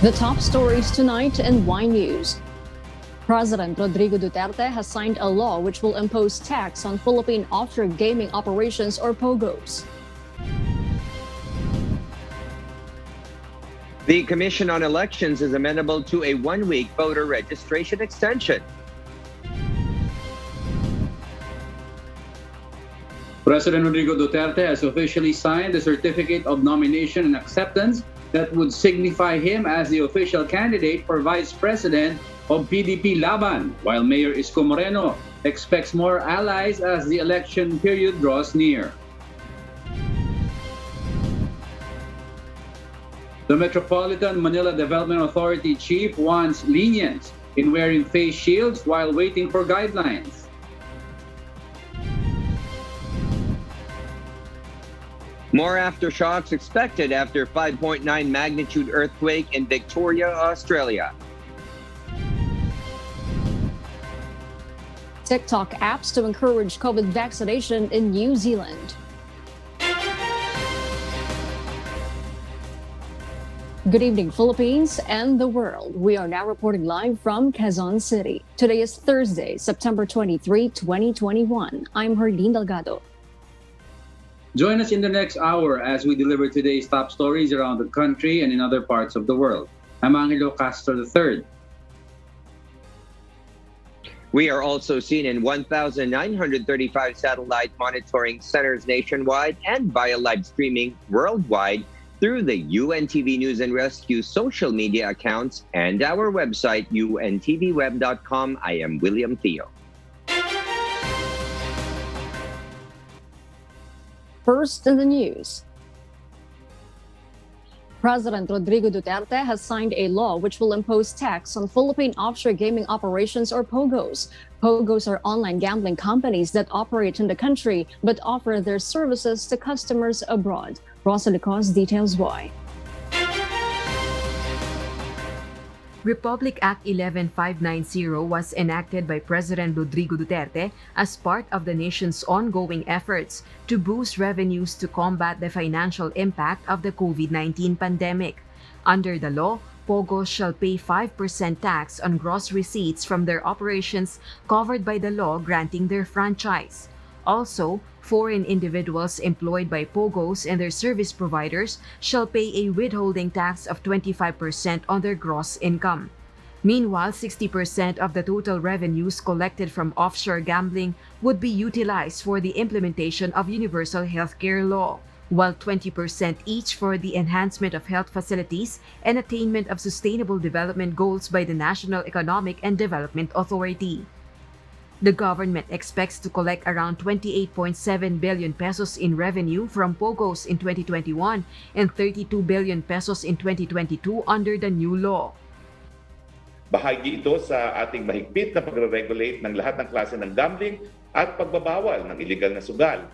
The top stories tonight in Y News. President Rodrigo Duterte has signed a law which will impose tax on Philippine offshore gaming operations or POGOs. The Commission on Elections is amenable to a one-week voter registration extension. President Rodrigo Duterte has officially signed the Certificate of Nomination and Acceptance that would signify him as the official candidate for Vice President of PDP-Laban, while Mayor Isko Moreno expects more allies as the election period draws near. The Metropolitan Manila Development Authority chief wants lenience in wearing face shields while waiting for guidelines. More aftershocks expected after 5.9 magnitude earthquake in Victoria, Australia. TikTok apps to encourage COVID vaccination in New Zealand. Good evening, Philippines and the world. We are now reporting live from Quezon City. Today is Thursday, September 23, 2021. I'm Hardin Delgado. Join us in the next hour as we deliver today's top stories around the country and in other parts of the world. I'm Angelo Castro III. We are also seen in 1,935 satellite monitoring centers nationwide and via live streaming worldwide through the UNTV News and Rescue social media accounts and our website, untvweb.com. I am William Theo. First in the news. President Rodrigo Duterte has signed a law which will impose tax on Philippine offshore gaming operations or POGOs. POGOs are online gambling companies that operate in the country but offer their services to customers abroad. Rosa Licos details why. Republic Act 11590 was enacted by President Rodrigo Duterte as part of the nation's ongoing efforts to boost revenues to combat the financial impact of the COVID-19 pandemic. Under the law, POGOs shall pay 5% tax on gross receipts from their operations covered by the law granting their franchise. Also, foreign individuals employed by POGOs and their service providers shall pay a withholding tax of 25% on their gross income. Meanwhile, 60% of the total revenues collected from offshore gambling would be utilized for the implementation of universal healthcare law, while 20% each for the enhancement of health facilities and attainment of sustainable development goals by the National Economic and Development Authority. The government expects to collect around 28.7 billion pesos in revenue from POGOs in 2021 and 32 billion pesos in 2022 under the new law. Bahagi ito sa ating mahigpit na pagre-regulate ng lahat ng klase ng gambling at pagbabawal ng iligal na sugal.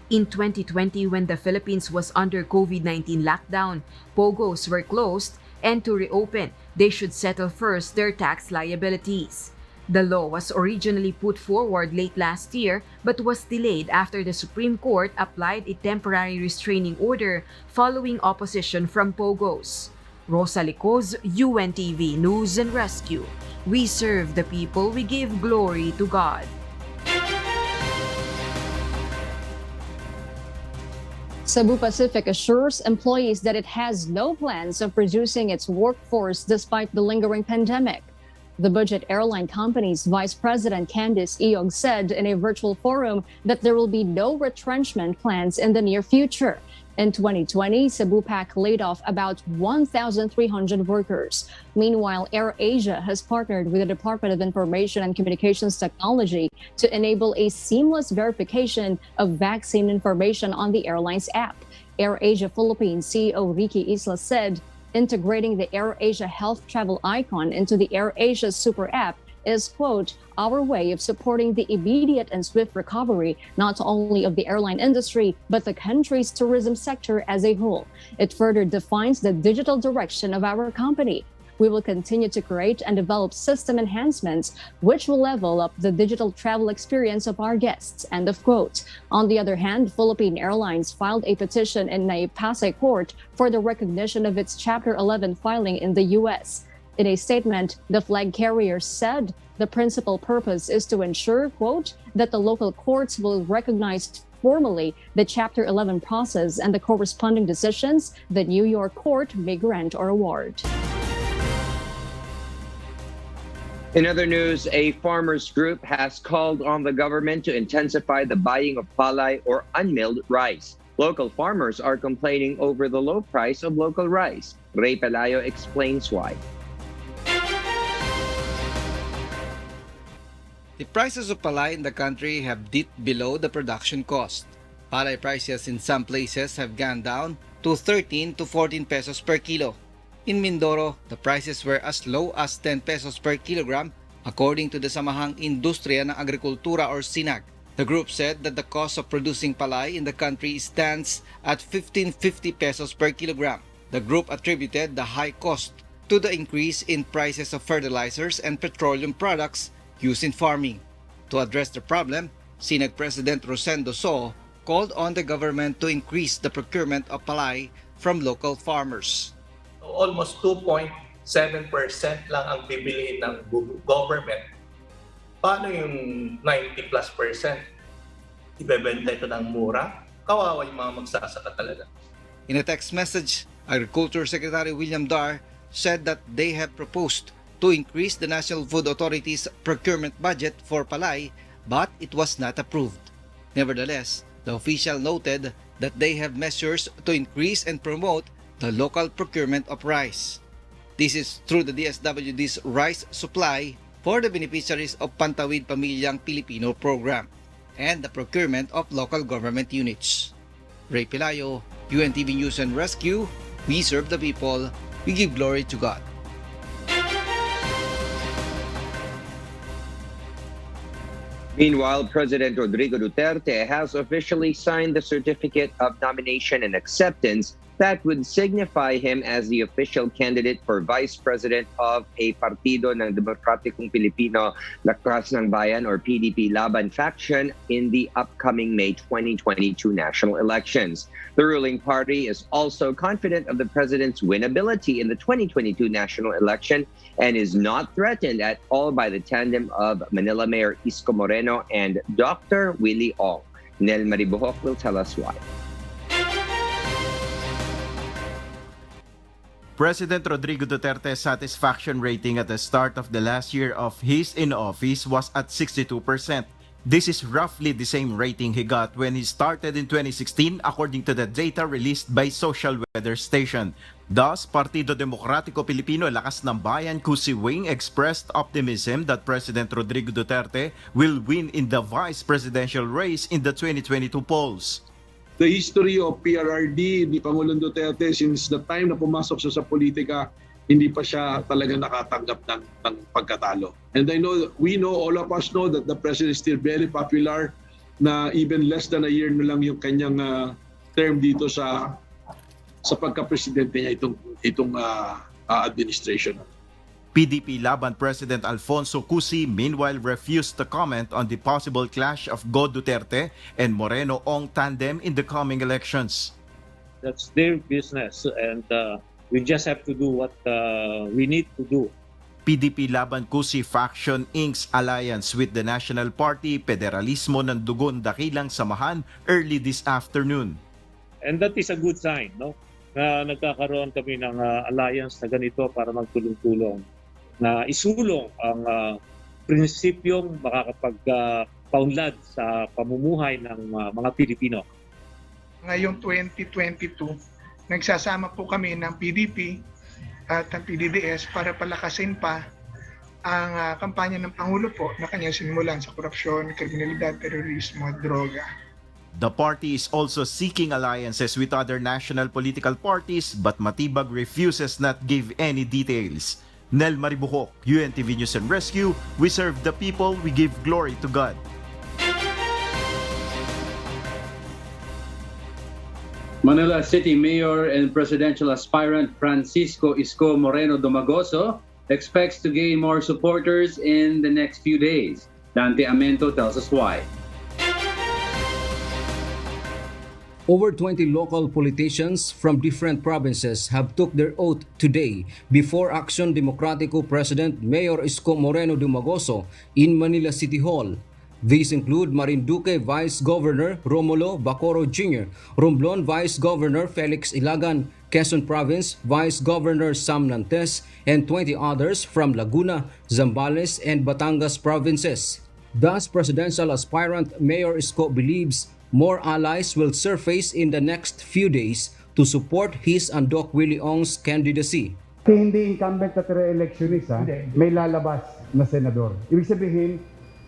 In 2020, when the Philippines was under COVID-19 lockdown, POGOs were closed, and to reopen, they should settle first their tax liabilities. The law was originally put forward late last year but was delayed after the Supreme Court applied a temporary restraining order following opposition from POGOs. Rosa Licos, UNTV News and Rescue. We serve the people, we give glory to God. Cebu Pacific assures employees that it has no plans of reducing its workforce despite the lingering pandemic. The budget airline company's Vice President Candice Iog said in a virtual forum that there will be no retrenchment plans in the near future. In 2020, Cebu PAC laid off about 1,300 workers. Meanwhile, AirAsia has partnered with the Department of Information and Communications Technology to enable a seamless verification of vaccine information on the airline's app. AirAsia Philippines CEO Ricky Isla said, integrating the AirAsia Health Travel icon into the AirAsia Super App is, quote, our way of supporting the immediate and swift recovery, not only of the airline industry, but the country's tourism sector as a whole. It further defines the digital direction of our company. We will continue to create and develop system enhancements which will level up the digital travel experience of our guests. End of quote. On the other hand, Philippine Airlines filed a petition in a Pasay court for the recognition of its Chapter 11 filing in the U.S. In a statement, the flag carrier said the principal purpose is to ensure, quote, that the local courts will recognize formally the Chapter 11 process and the corresponding decisions the New York court may grant or award. In other news, a farmers group has called on the government to intensify the buying of palay or unmilled rice. Local farmers are complaining over the low price of local rice. Ray Pelayo explains why. The prices of palay in the country have dipped below the production cost. Palay prices in some places have gone down to 13 to 14 pesos per kilo. In Mindoro, the prices were as low as 10 pesos per kilogram, according to the Samahang Industriya ng Agrikultura or SINAG. The group said that the cost of producing palay in the country stands at 1550 pesos per kilogram. The group attributed the high cost to the increase in prices of fertilizers and petroleum products used in farming. To address the problem, SINAG President Rosendo So called on the government to increase the procurement of palay from local farmers. Almost 2.7% lang ang bibilihin ng government. Paano yung 90+%? Ibebenta ito ng mura? Kawawa yung mga magsasaka talaga. In a text message, Agriculture Secretary William Dar said that they have proposed to increase the National Food Authority's procurement budget for palay, but it was not approved. Nevertheless, the official noted that they have measures to increase and promote the local procurement of rice. This is through the DSWD's rice supply for the beneficiaries of Pantawid Pamilyang Pilipino program and the procurement of local government units. Ray Pelayo, UNTV News and Rescue. We serve the people. We give glory to God. Meanwhile, President Rodrigo Duterte has officially signed the certificate of nomination and acceptance that would signify him as the official candidate for Vice President of a Partido ng Demokratikong Pilipino Lakas ng Bayan or PDP-Laban faction in the upcoming May 2022 national elections. The ruling party is also confident of the president's winnability in the 2022 national election and is not threatened at all by the tandem of Manila Mayor Isko Moreno and Dr. Willie Ong. Nel Maribuhok will tell us why. President Rodrigo Duterte's satisfaction rating at the start of the last year of his in office was at 62%. This is roughly the same rating he got when he started in 2016 according to the data released by Social Weather Station. Thus, Partido Demokratiko Pilipino Lakas ng Bayan Cusi wing expressed optimism that President Rodrigo Duterte will win in the vice presidential race in the 2022 polls. The history of PRRD ni Pangulong Duterte since the time na pumasok siya sa politika, hindi pa siya talaga nakatanggap ng pagkatalo. And we know, all of us know that the president is still very popular, na even less than a year na lang yung kanyang term dito sa pagka-presidente niya itong administration. PDP-Laban President Alfonso Cusi meanwhile refused to comment on the possible clash of Go Duterte and Moreno-Ong tandem in the coming elections. That's their business and we just have to do what we need to do. PDP-Laban Cusi faction inks alliance with the National Party Federalismo ng Dugon Dakilang Samahan early this afternoon. And that is a good sign, no? Na nagkakaroon kami ng alliance na ganito para magtulong-tulong na isulong ang prinsipyong makakapagpaunlad sa pamumuhay ng mga Pilipino. Ngayong 2022, nagsasama po kami ng PDP at ng PDDS para palakasin pa ang kampanya ng Pangulo po na kanyang sinimulan sa korupsyon, kriminalidad, terorismo at droga. The party is also seeking alliances with other national political parties but Matibag refuses not give any details. Nel Maribuhok, UNTV News and Rescue. We serve the people, we give glory to God. Manila City Mayor and presidential aspirant Francisco Isko Moreno Dumagoso expects to gain more supporters in the next few days. Dante Amento tells us why. Over 20 local politicians from different provinces have took their oath today before Action Democratico President Mayor Isko Moreno Dumagoso in Manila City Hall. These include Marinduque Vice Governor Romulo Bacoro Jr., Romblon Vice Governor Felix Ilagan, Quezon Province Vice Governor Sam Nantes, and 20 others from Laguna, Zambales, and Batangas provinces. Thus, presidential aspirant Mayor Isko believes more allies will surface in the next few days to support his and Doc Willie Ong's candidacy. Hindi incumbent at re-electionist, may lalabas na senador. Ibig sabihin,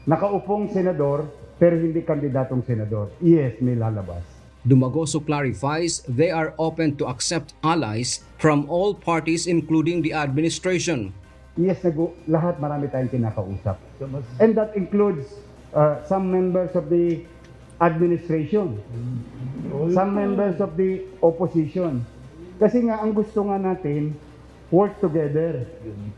nakaupong senador pero hindi kandidatong senador. Yes, may lalabas. Dumagoso clarifies they are open to accept allies from all parties including the administration. Yes, lahat marami tayong kinakausap. And that includes some members of the administration, some members of the opposition. Kasi nga, ang gusto nga natin, work together.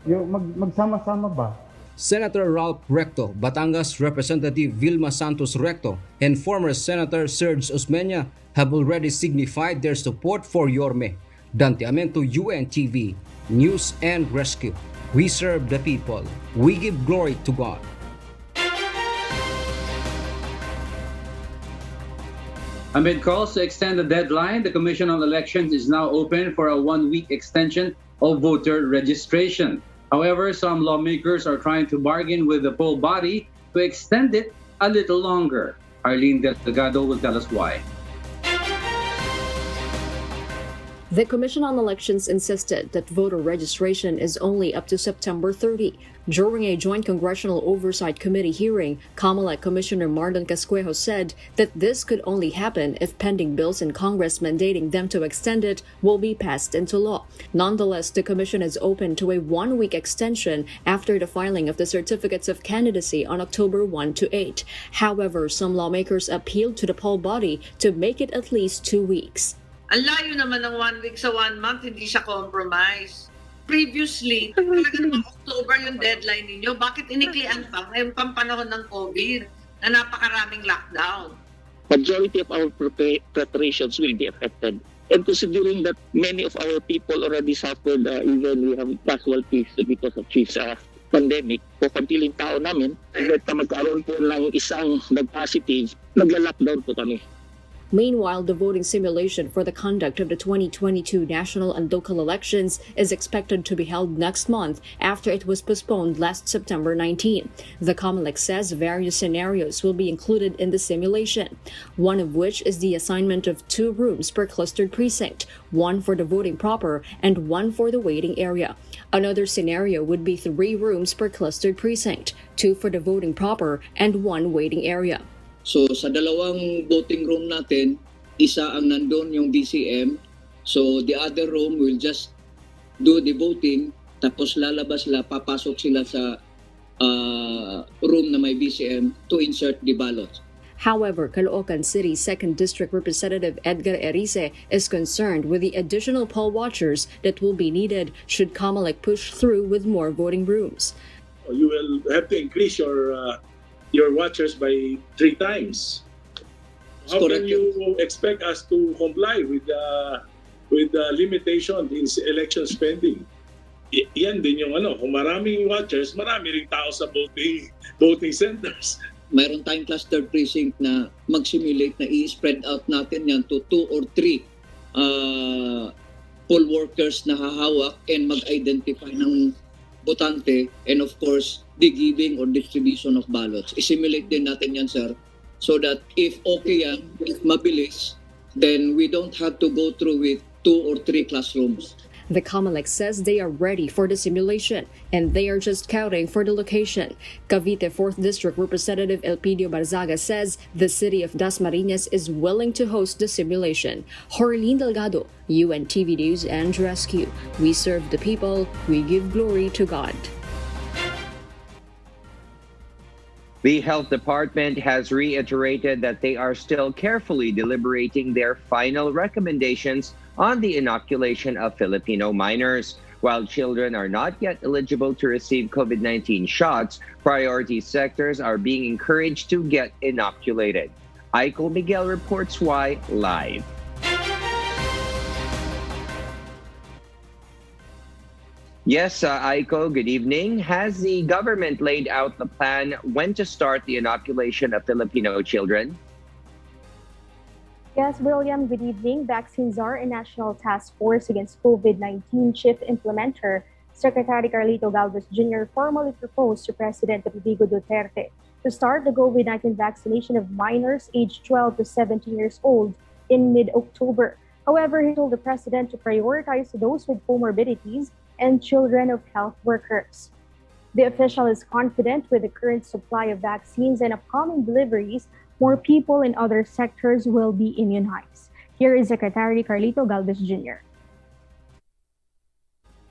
Magsama-sama ba? Senator Ralph Recto, Batangas Representative Vilma Santos Recto, and former Senator Serge Osmeña have already signified their support for Yorme. Dante Amento, UNTV, News and Rescue. We serve the people. We give glory to God. Amid calls to extend the deadline, the Commission on Elections is now open for a one-week extension of voter registration. However, some lawmakers are trying to bargain with the poll body to extend it a little longer. Arlene Delgado will tell us why. The Commission on Elections insisted that voter registration is only up to September 30. During a joint Congressional Oversight Committee hearing, COMELEC Commissioner Marlon Casquejo said that this could only happen if pending bills in Congress mandating them to extend it will be passed into law. Nonetheless, the Commission is open to a one-week extension after the filing of the certificates of candidacy on October 1 to 8. However, some lawmakers appealed to the poll body to make it at least 2 weeks. Ang layo naman ng 1 week sa 1 month, hindi siya compromise. Previously, talaga naman October yung deadline ninyo. Bakit iniklian pa ngayong panahon ng COVID na napakaraming lockdown? Majority of our preparations will be affected. And considering that many of our people already suffered, even we have casualties because of this pandemic, po kantiling tao namin, kahit na magkaroon po ng isang nag-positive, nagla-lockdown po kami. Meanwhile, the voting simulation for the conduct of the 2022 national and local elections is expected to be held next month after it was postponed last September 19. The COMELEC says various scenarios will be included in the simulation, one of which is the assignment of 2 rooms per clustered precinct, 1 for the voting proper and 1 for the waiting area. Another scenario would be 3 rooms per clustered precinct, 2 for the voting proper and 1 waiting area. So sa dalawang voting room natin, isa ang nandun yung BCM. So the other room will just do the voting, tapos lalabas sila, papasok sila sa room na may BCM to insert the ballots. However, Caloocan City 2nd District Representative Edgar Erice is concerned with the additional poll watchers that will be needed should COMELEC push through with more voting rooms. You will have to increase your watchers by 3 times. How can you expect us to comply with the limitation in election spending? Yan din yung kung maraming watchers, marami ring tao sa voting centers. Mayroon tayong cluster precinct na mag-simulate na i-spread out natin yan to 2 or 3 poll workers na hahawak and mag-identify ng botante, and of course, the giving or distribution of ballots. I-simulate din natin yan, sir, so that if okay yan, if mabilis, then we don't have to go through with 2 or 3 classrooms. The COMELEC says they are ready for the simulation, and they are just counting for the location. Cavite 4th District Representative Elpidio Barzaga says the city of Dasmariñas is willing to host the simulation. Jorlene Delgado, UNTV News and Rescue. We serve the people, we give glory to God. The health department has reiterated that they are still carefully deliberating their final recommendations on the inoculation of Filipino minors. While children are not yet eligible to receive COVID-19 shots, priority sectors are being encouraged to get inoculated. Aiko Miguel reports why live. Yes, Aiko, good evening. Has the government laid out the plan when to start the inoculation of Filipino children? Yes, William, good evening. Vaccines are a national task force against COVID-19 chief implementer. Secretary Carlito Galvez Jr. formally proposed to President Rodrigo Duterte to start the COVID-19 vaccination of minors aged 12 to 17 years old in mid-October. However, he told the president to prioritize those with comorbidities and children of health workers. The official is confident with the current supply of vaccines and upcoming deliveries, more people in other sectors will be immunized. Here is Secretary Carlito Galvez Jr.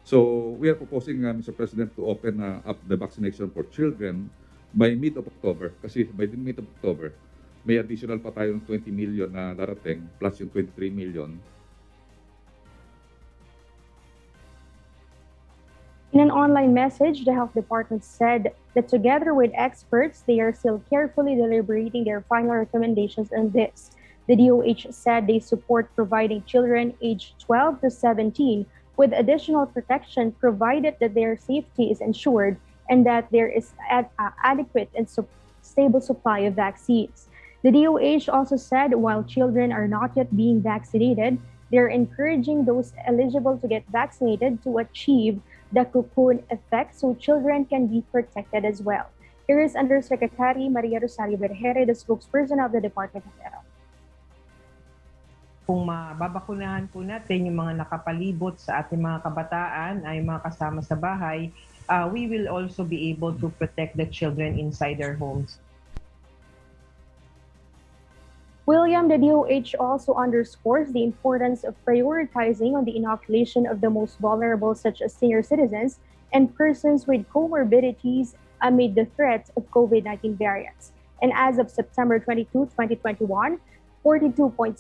So we are proposing, Mr. President, to open up the vaccination for children by mid of October. Kasi by the mid of October, may additional pa tayong 20 million na darating plus yung 23 million. In an online message, the health department said that together with experts, they are still carefully deliberating their final recommendations on this. The DOH said they support providing children aged 12 to 17 with additional protection provided that their safety is ensured and that there is adequate and stable supply of vaccines. The DOH also said while children are not yet being vaccinated, they're encouraging those eligible to get vaccinated to achieve the cocoon effect so children can be protected as well. Here is Undersecretary Maria Rosario Berjere, the spokesperson of the Department of Health. Kung mababakunahan po natin yung mga nakapalibot sa ating mga kabataan, ay mga kasama sa bahay, we will also be able to protect the children inside their homes. William, the DOH also underscores the importance of prioritizing on the inoculation of the most vulnerable, such as senior citizens and persons with comorbidities amid the threat of COVID-19 variants. And as of September 22, 2021, 42.7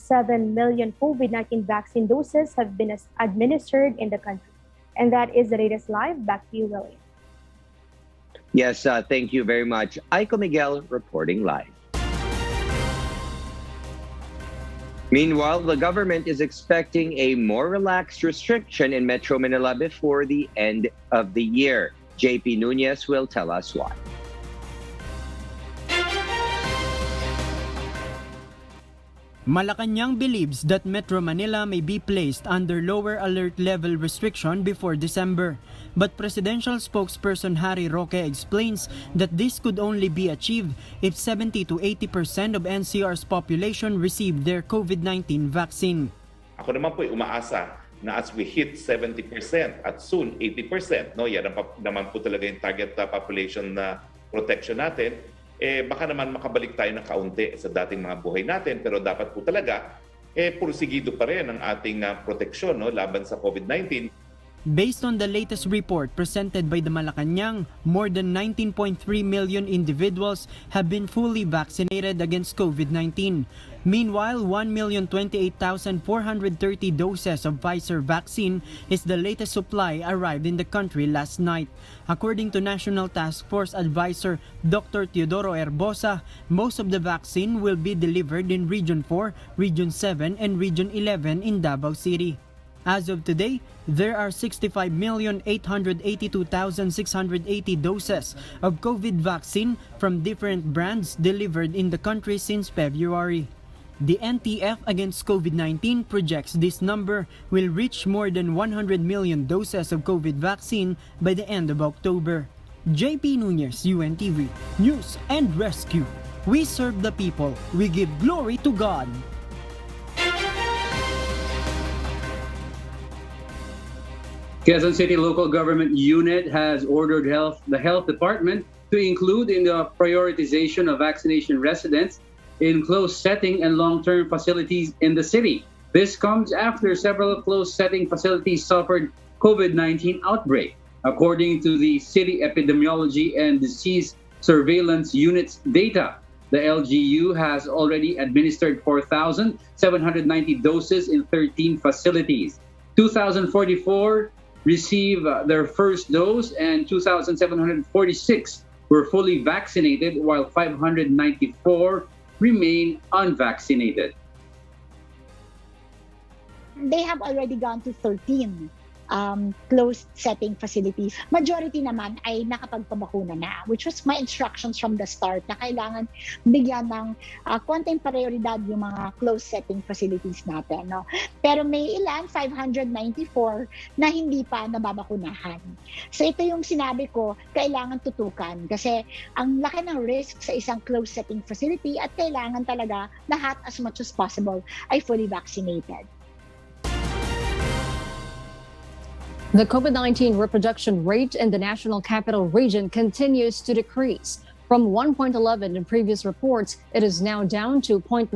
million COVID-19 vaccine doses have been administered in the country. And that is the latest live. Back to you, William. Yes, thank you very much. Aiko Miguel reporting live. Meanwhile, the government is expecting a more relaxed restriction in Metro Manila before the end of the year. JP Nunez will tell us why. Malacanang believes that Metro Manila may be placed under lower alert level restriction before December. But presidential spokesperson Harry Roque explains that this could only be achieved if 70 to 80% of NCR's population receive their COVID-19 vaccine. Ako naman po ay umaasa na as we hit 70% at soon 80%, no, yan naman po talaga yung target population na protection natin, baka naman makabalik tayo ng kaunti sa dating mga buhay natin, pero dapat po talaga pursigido pa rin ang ating proteksyon, no, laban sa COVID-19. Based on the latest report presented by the Malacanang, more than 19.3 million individuals have been fully vaccinated against COVID-19. Meanwhile, 1,028,430 doses of Pfizer vaccine is the latest supply arrived in the country last night. According to National Task Force Advisor Dr. Teodoro Herbosa, most of the vaccine will be delivered in Region 4, Region 7, and Region 11 in Davao City. As of today, there are 65,882,680 doses of COVID vaccine from different brands delivered in the country since February. The NTF against COVID-19 projects this number will reach more than 100 million doses of COVID vaccine by the end of October. JP Nunez, UNTV, News and Rescue. We serve the people. We give glory to God. Quezon City Local Government Unit has ordered the Health Department to include in the prioritization of vaccination residents in closed setting and long-term facilities in the city. This comes after several closed setting facilities suffered COVID-19 outbreak. According to the City Epidemiology and Disease surveillance units data. The LGU has already administered 4,790 doses in 13 facilities. 2,044 received their first dose and 2,746 were fully vaccinated, while 594 remain unvaccinated. They have already gone to 13 closed setting facilities. Majority naman ay nakapagpabakuna na, which was my instructions from the start na kailangan bigyan ng konting prioridad yung mga closed setting facilities natin. No? Pero may ilan, 594, na hindi pa nababakunahan. So ito yung sinabi ko, kailangan tutukan kasi ang laki ng risk sa isang closed setting facility at kailangan talaga lahat as much as possible ay fully vaccinated. The COVID-19 reproduction rate in the National Capital Region continues to decrease. From 1.11 in previous reports, it is now down to 0.99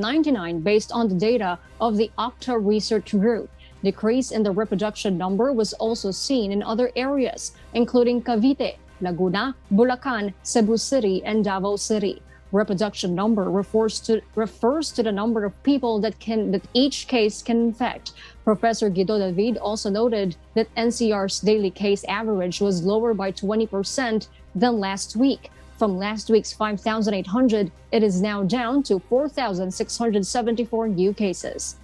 based on the data of the Octa Research Group. Decrease in the reproduction number was also seen in other areas, including Cavite, Laguna, Bulacan, Cebu City, and Davao City. Reproduction number refers to the number of people that each case can infect. Professor Guido David also noted that NCR's daily case average was lower by 20% than last week. From last week's 5,800, it is now down to 4,674 new cases.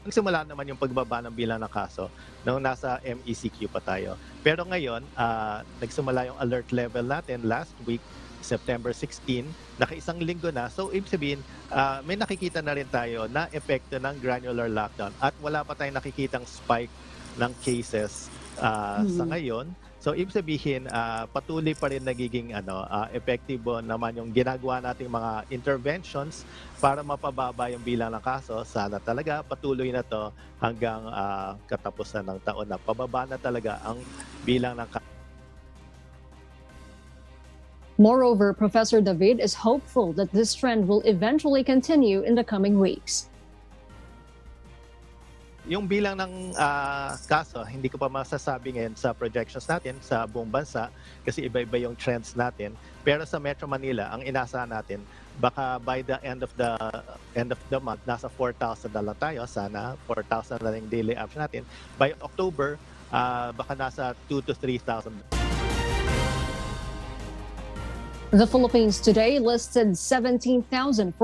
Nagsimula naman yung pagbaba ng bilang ng kaso nung nasa MECQ pa tayo. Pero ngayon, nagsimula yung alert level natin last week, September 16, naka-isang linggo na. So, ibig sabihin, may nakikita na rin tayo na epekto ng granular lockdown at wala pa tayong nakikitang spike ng cases sa ngayon. So, ibig sabihin, patuloy pa rin nagiging epektibo naman yung ginagawa nating mga interventions para mapababa yung bilang ng kaso. Sana talaga patuloy na to hanggang katapusan ng taon na pababa na talaga ang bilang ng kaso. Moreover, Professor David is hopeful that this trend will eventually continue in the coming weeks. Yung bilang ng kaso, hindi ko pa masasabi ngayon sa projections natin sa buong bansa kasi iba-iba yung trends natin. Pero sa Metro Manila, ang inaasahan natin, baka by the end of the month, nasa 4,000 na lang tayo. Sana 4,000 na lang daily average natin. By October, baka nasa 2,000 to 3,000. The Philippines today listed 17,411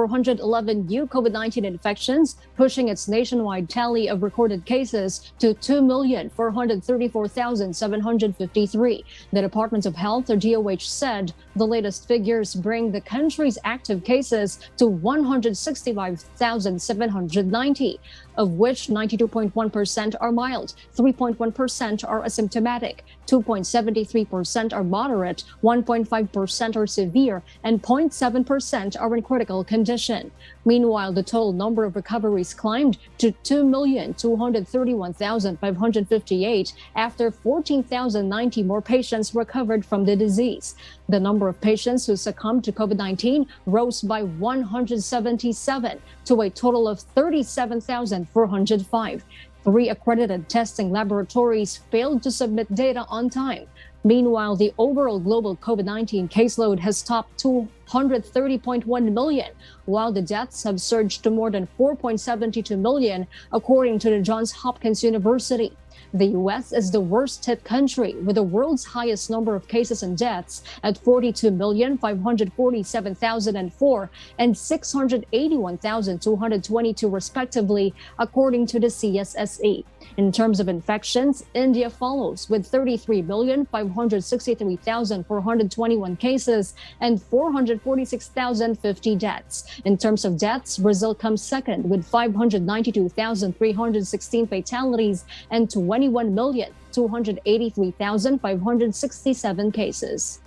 new COVID-19 infections, pushing its nationwide tally of recorded cases to 2,434,753. The Department of Health, or DOH, said the latest figures bring the country's active cases to 165,790, of which 92.1% are mild, 3.1% are asymptomatic, 2.73% are moderate, 1.5% are severe, and 0.7% are in critical condition. Meanwhile, the total number of recoveries climbed to 2,231,558 after 14,090 more patients recovered from the disease. The number of patients who succumbed to COVID-19 rose by 177 to a total of 37,405. 3 accredited testing laboratories failed to submit data on time. Meanwhile, the overall global COVID-19 caseload has topped 230.1 million, while the deaths have surged to more than 4.72 million, according to the Johns Hopkins University. The U.S. is the worst-hit country with the world's highest number of cases and deaths at 42,547,004 and 681,222 respectively, according to the CSSE. In terms of infections, India follows with 33,563,421 cases and 446,050 deaths. In terms of deaths, Brazil comes second with 592,316 fatalities and 21,283,567 cases.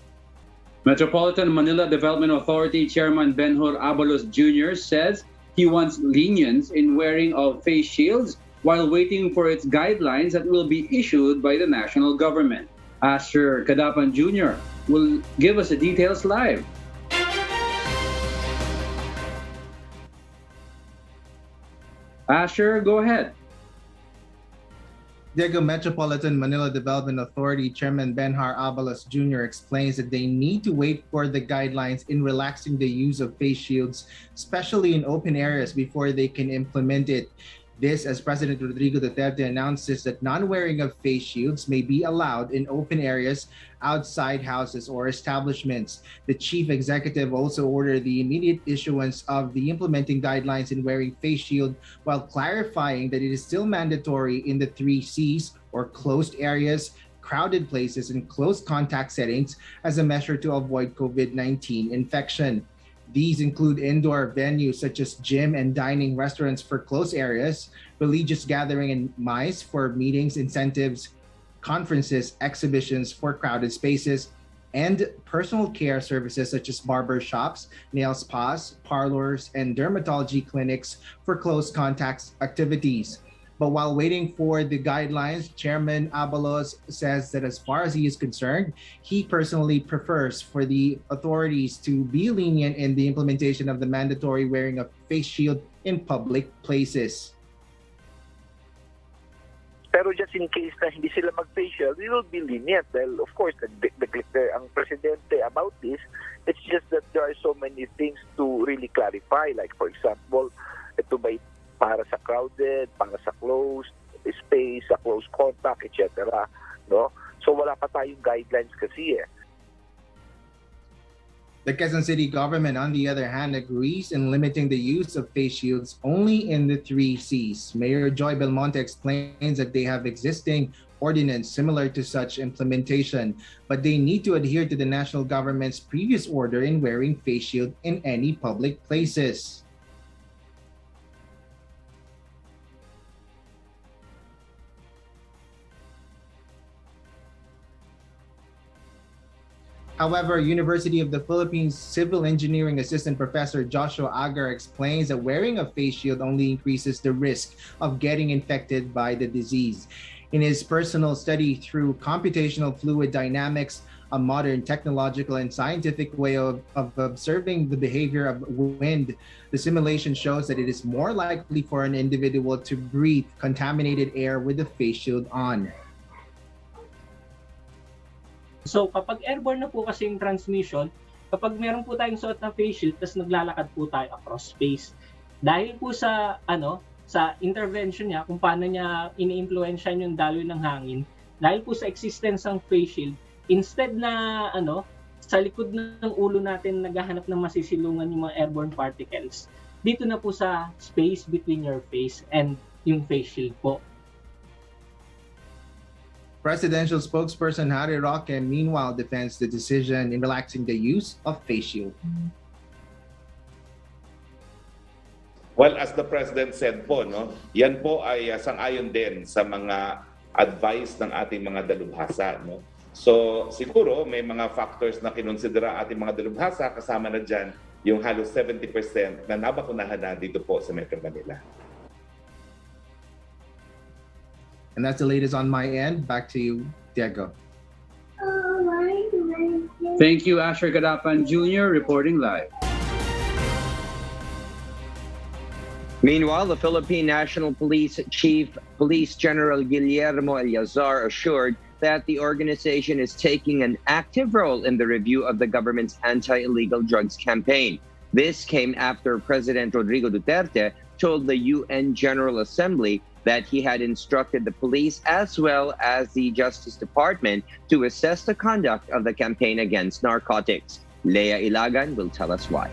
Metropolitan Manila Development Authority Chairman Benhur Abalos Jr. says he wants lenience in wearing of face shields while waiting for its guidelines that will be issued by the national government. Asher Kadapan Jr. will give us the details live. Asher, go ahead. Diego, Metropolitan Manila Development Authority Chairman Benhar Abalos Jr. explains that they need to wait for the guidelines in relaxing the use of face shields, especially in open areas, before they can implement it. This as President Rodrigo Duterte announces that non-wearing of face shields may be allowed in open areas outside houses or establishments. The chief executive also ordered the immediate issuance of the implementing guidelines in wearing face shield, while clarifying that it is still mandatory in the 3 Cs or closed areas, crowded places, and close contact settings as a measure to avoid COVID-19 infection. These include indoor venues such as gym and dining restaurants for closed areas, religious gathering and MICE for meetings, incentives, conferences, exhibitions for crowded spaces, and personal care services such as barber shops, nail spas, parlors, and dermatology clinics for close contact activities. But while waiting for the guidelines, Chairman Abalos says that as far as he is concerned, he personally prefers for the authorities to be lenient in the implementation of the mandatory wearing of face shield in public places. Pero just in case na hindi sila mag-facial, we will be lenient. Well, of course, nag-declare ang presidente about this. It's just that there are so many things to really clarify. Like, for example, ito ba para sa crowded, para sa closed space, sa close contact, etc. No? So wala pa tayong guidelines kasi eh. The Quezon City government, on the other hand, agrees in limiting the use of face shields only in the 3 Cs. Mayor Joy Belmonte explains that they have existing ordinance similar to such implementation, but they need to adhere to the national government's previous order in wearing face shield in any public places. However, University of the Philippines Civil Engineering Assistant Professor Joshua Agar explains that wearing a face shield only increases the risk of getting infected by the disease. In his personal study through computational fluid dynamics, a modern technological and scientific way of observing the behavior of wind, the simulation shows that it is more likely for an individual to breathe contaminated air with the face shield on. So kapag airborne na po kasi yung transmission, kapag meron po tayong suot na face shield, tapos naglalakad po tayo across space. Dahil po sa sa intervention niya, kung paano niya ini-influensyan yung daloy ng hangin, dahil po sa existence ng face shield, instead na sa likod ng ulo natin naghahanap ng masisilungan yung mga airborne particles, dito na po sa space between your face and yung face shield po. Presidential spokesperson Harry Roque meanwhile defends the decision in relaxing the use of face shield. Well, as the President said po, yan po ay sang-ayon din sa mga advice ng ating mga dalubhasa. So siguro may mga factors na kinonsidera ating mga dalubhasa, kasama na dyan yung halos 70% na nabakunahan na dito po sa Metro Manila. And that's the latest on my end. Back to you, Diego. Thank you, Asher Gadapan Jr., reporting live. Meanwhile, the Philippine National Police Chief Police General Guillermo Eleazar assured that the organization is taking an active role in the review of the government's anti-illegal drugs campaign. This came after President Rodrigo Duterte told the UN General Assembly that he had instructed the police as well as the Justice Department to assess the conduct of the campaign against narcotics. Leah Ilagan will tell us why.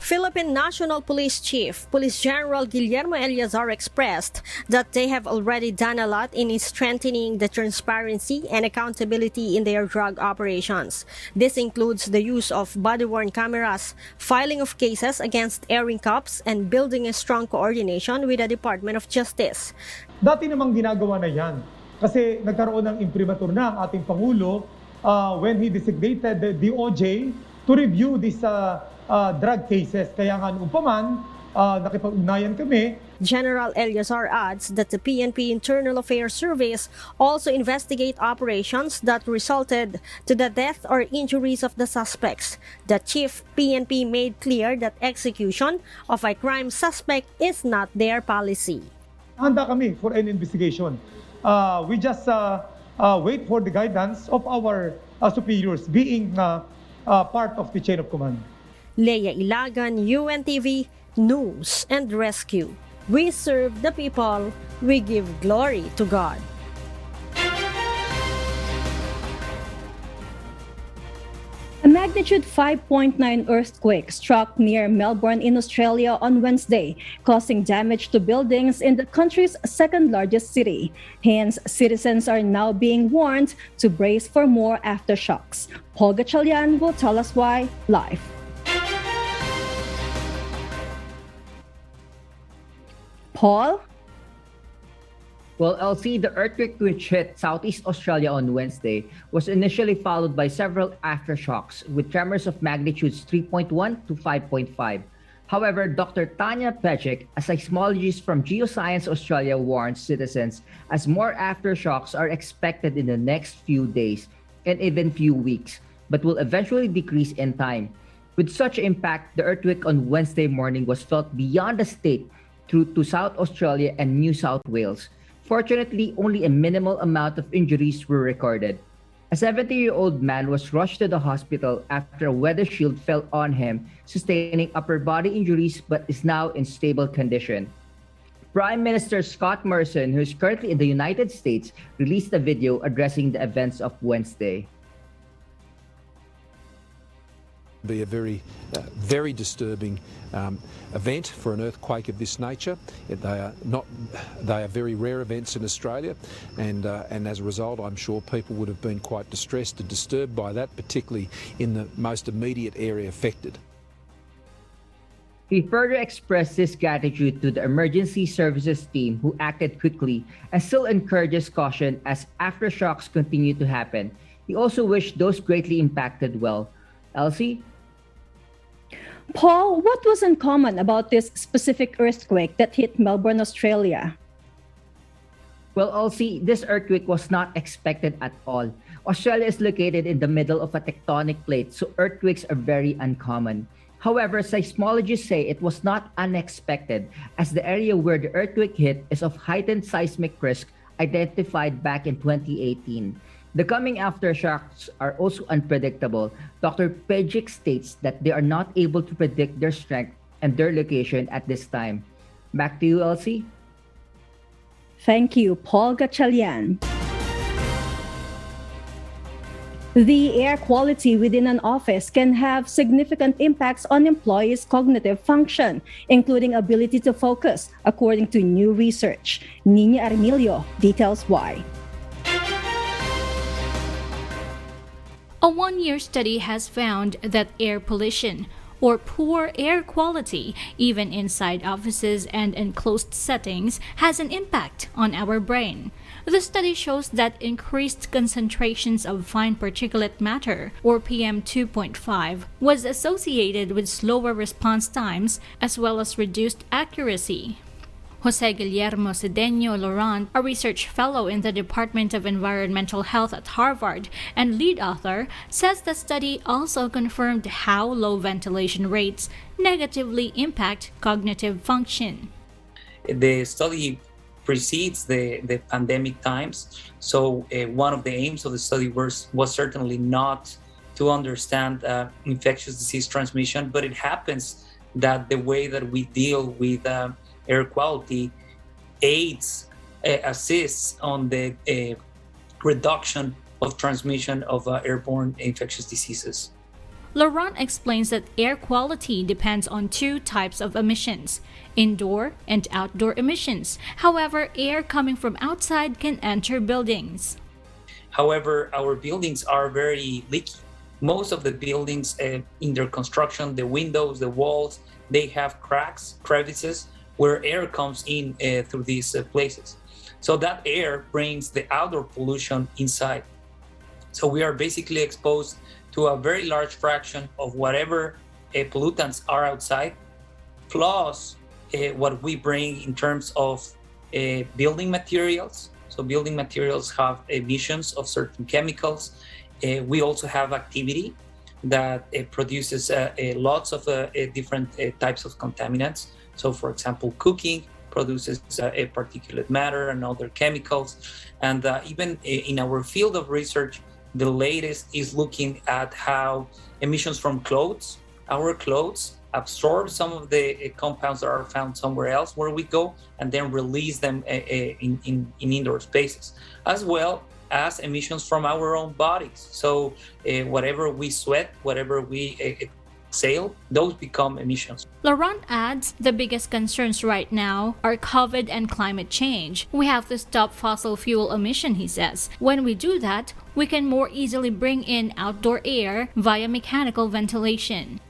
Philippine National Police Chief, Police General Guillermo Eleazar expressed that they have already done a lot in strengthening the transparency and accountability in their drug operations. This includes the use of body-worn cameras, filing of cases against airing cops, and building a strong coordination with the Department of Justice. Dati namang ginagawa na yan kasi nagkaroon ng imprimatur na ang ating Pangulo when he designated the DOJ to review these drug cases. Kaya nga upaman, nakipag-ugnayan kami. General Eleazar adds that the PNP Internal Affairs Service also investigate operations that resulted to the death or injuries of the suspects. The chief PNP made clear that execution of a crime suspect is not their policy. Handa kami for an investigation. We just wait for the guidance of our superiors being part of the chain of command. Leia Ilagan, UNTV, News and Rescue. We serve the people, we give glory to God. A magnitude 5.9 earthquake struck near Melbourne in Australia on Wednesday, causing damage to buildings in the country's second-largest city. Hence, citizens are now being warned to brace for more aftershocks. Paul Gatchalian will tell us why live. Paul? Well, LC, the earthquake which hit Southeast Australia on Wednesday was initially followed by several aftershocks with tremors of magnitudes 3.1 to 5.5. However, Dr. Tanya Pejcik, a seismologist from Geoscience Australia, warns citizens as more aftershocks are expected in the next few days and even few weeks, but will eventually decrease in time. With such impact, the earthquake on Wednesday morning was felt beyond the state through to South Australia and New South Wales. Fortunately, only a minimal amount of injuries were recorded. A 70-year-old man was rushed to the hospital after a weather shield fell on him, sustaining upper body injuries but is now in stable condition. Prime Minister Scott Morrison, who is currently in the United States, released a video addressing the events of Wednesday. Be a very disturbing event for an earthquake of this nature. They are very rare events in Australia, and as a result, I'm sure people would have been quite distressed and disturbed by that, particularly in the most immediate area affected. He further expressed his gratitude to the emergency services team who acted quickly and still encourages caution as aftershocks continue to happen. He also wished those greatly impacted well. Elsie? Paul, what was uncommon about this specific earthquake that hit Melbourne, Australia? Well, Elsie, this earthquake was not expected at all. Australia is located in the middle of a tectonic plate, so earthquakes are very uncommon. However, seismologists say it was not unexpected, as the area where the earthquake hit is of heightened seismic risk identified back in 2018. The coming aftershocks are also unpredictable. Dr. Pejcik states that they are not able to predict their strength and their location at this time. Back to you, Elsie. Thank you, Paul Gatchalian. The air quality within an office can have significant impacts on employees' cognitive function, including ability to focus, according to new research. Nina Armilio details why. A one-year study has found that air pollution, or poor air quality, even inside offices and enclosed settings, has an impact on our brain. The study shows that increased concentrations of fine particulate matter, or PM2.5, was associated with slower response times as well as reduced accuracy. Jose Guillermo Cedeno Laurent, a research fellow in the Department of Environmental Health at Harvard and lead author, says the study also confirmed how low ventilation rates negatively impact cognitive function. The study precedes the pandemic times, so one of the aims of the study was certainly not to understand infectious disease transmission, but it happens that the way that we deal with air quality assists on the reduction of transmission of airborne infectious diseases. Laurent explains that air quality depends on two types of emissions, indoor and outdoor emissions. However, air coming from outside can enter buildings. However, our buildings are very leaky. Most of the buildings in their construction, the windows, the walls, they have cracks, crevices, where air comes in through these places. So that air brings the outdoor pollution inside. So we are basically exposed to a very large fraction of whatever pollutants are outside, plus what we bring in terms of building materials. So building materials have emissions of certain chemicals. We also have activity that produces lots of different types of contaminants. So for example, cooking produces a particulate matter and other chemicals. And even in our field of research, the latest is looking at how emissions from clothes, our clothes, absorb some of the compounds that are found somewhere else where we go and then release them in indoor spaces, as well as emissions from our own bodies. So whatever we sweat, whatever we exhale, those become emissions. Laurent adds the biggest concerns right now are COVID and climate change. We have to stop fossil fuel emission, he says. When we do that, we can more easily bring in outdoor air via mechanical ventilation.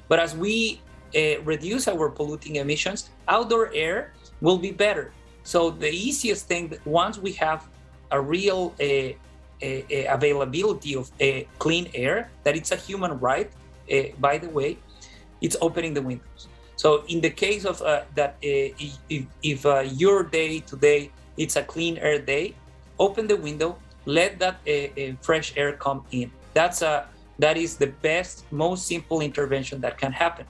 But as we reduce our polluting emissions, outdoor air will be better. So the easiest thing, that once we have a real availability of clean air, that it's a human right, by the way, it's opening the windows. So in the case of that, if your day today, it's a clean air day, open the window, let that fresh air come in. That is the best, most simple intervention that can happen.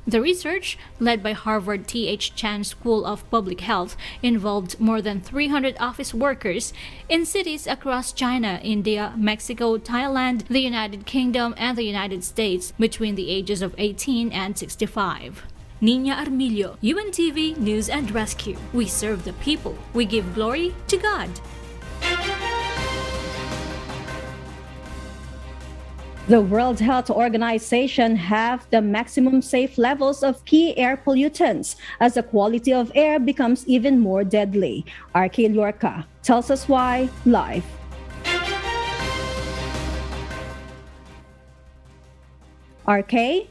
The research, led by Harvard T.H. Chan School of Public Health, involved more than 300 office workers in cities across China, India, Mexico, Thailand, the United Kingdom, and the United States between the ages of 18 and 65. Nina Armilio, UNTV News and Rescue. We serve the people. We give glory to God. The World Health Organization have the maximum safe levels of key air pollutants as the quality of air becomes even more deadly. RK Lorca tells us why live. RK?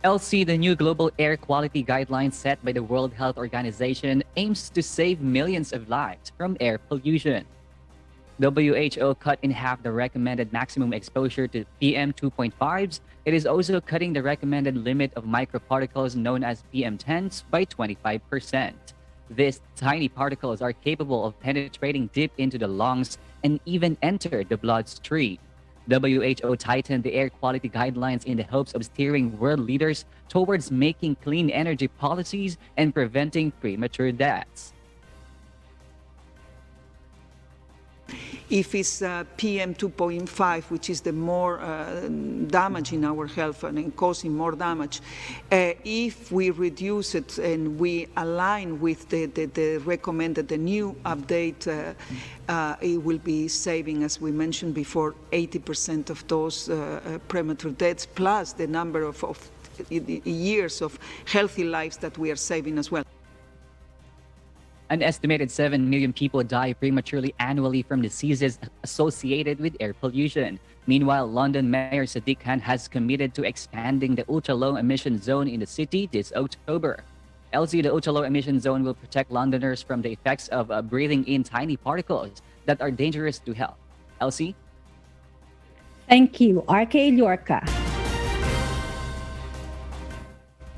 LC, the new global air quality guidelines set by the World Health Organization, aims to save millions of lives from air pollution. WHO cut in half the recommended maximum exposure to PM 2.5s. It is also cutting the recommended limit of microparticles known as PM10s by 25%. These tiny particles are capable of penetrating deep into the lungs and even enter the bloodstream. WHO tightened the air quality guidelines in the hopes of steering world leaders towards making clean energy policies and preventing premature deaths. If it's PM 2.5, which is the more damage in our health and causing more damage, if we reduce it and we align with the recommended, the new update, it will be saving, as we mentioned before, 80% of those premature deaths, plus the number of years of healthy lives that we are saving as well. An estimated 7 million people die prematurely annually from diseases associated with air pollution. Meanwhile, London Mayor Sadiq Khan has committed to expanding the ultra-low emission zone in the city this October. LC, the ultra-low emission zone will protect Londoners from the effects of breathing in tiny particles that are dangerous to health. LC? Thank you, RK Lorca.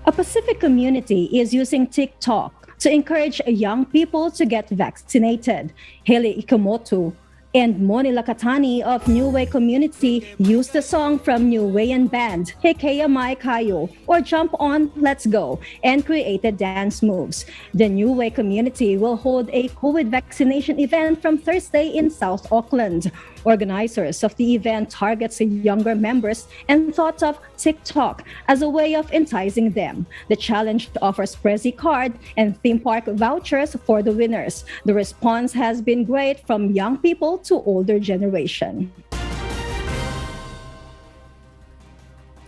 A Pacific community is using TikTok to encourage young people to get vaccinated. Haley Ikamoto and Moni Lakatani of New Way community used the song from New Wayan band, Hekeya Mai Kayo, or Jump On, Let's Go, and created dance moves. The New Way community will hold a COVID vaccination event from Thursday in South Auckland. Organizers of the event targets younger members and thought of TikTok as a way of enticing them. The challenge offers Prezi card and theme park vouchers for the winners. The response has been great from young people to older generation.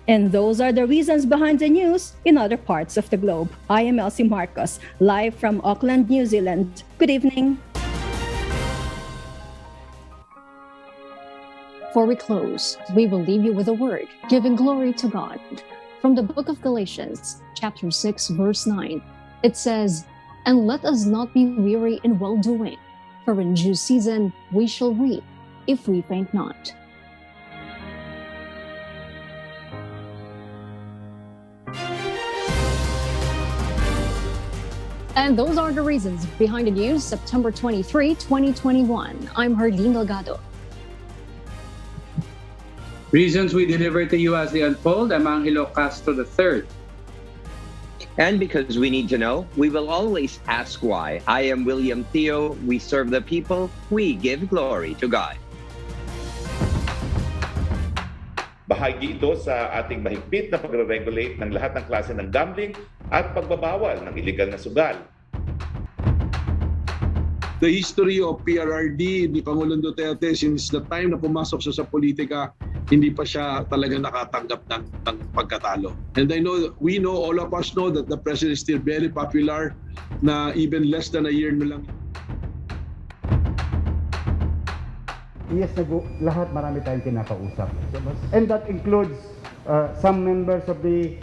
And those are the reasons behind the news in other parts of the globe. I am Elsie Marcos, live from Auckland, New Zealand. Good evening. Before we close, we will leave you with a word, giving glory to God. From the book of Galatians, chapter 6, verse 9, it says, "And let us not be weary in well-doing, for in due season we shall reap, if we faint not." And those are the reasons behind the news, September 23, 2021. I'm Hardine Delgado. Reasons we deliver to you as they unfold. I'm Angelo Castro III. And because we need to know, we will always ask why. I am William Theo. We serve the people. We give glory to God. Bahagi ito sa ating mahigpit na pagre-regulate ng lahat ng klase ng gambling at pagbabawal ng illegal na sugal. The history of PRRD ni Pangulong Duterte since the time na pumasok siya sa politika, hindi pa siya talaga nakatanggap ng pagkatalo. And we know, all of us know that the president is still very popular na even less than a year na lang. Yes, lahat marami tayong kinakausap. And that includes some members of the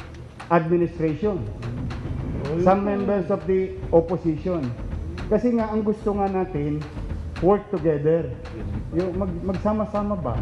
administration, some members of the opposition. Kasi nga, ang gusto nga natin, work together. Yung magsama-sama ba?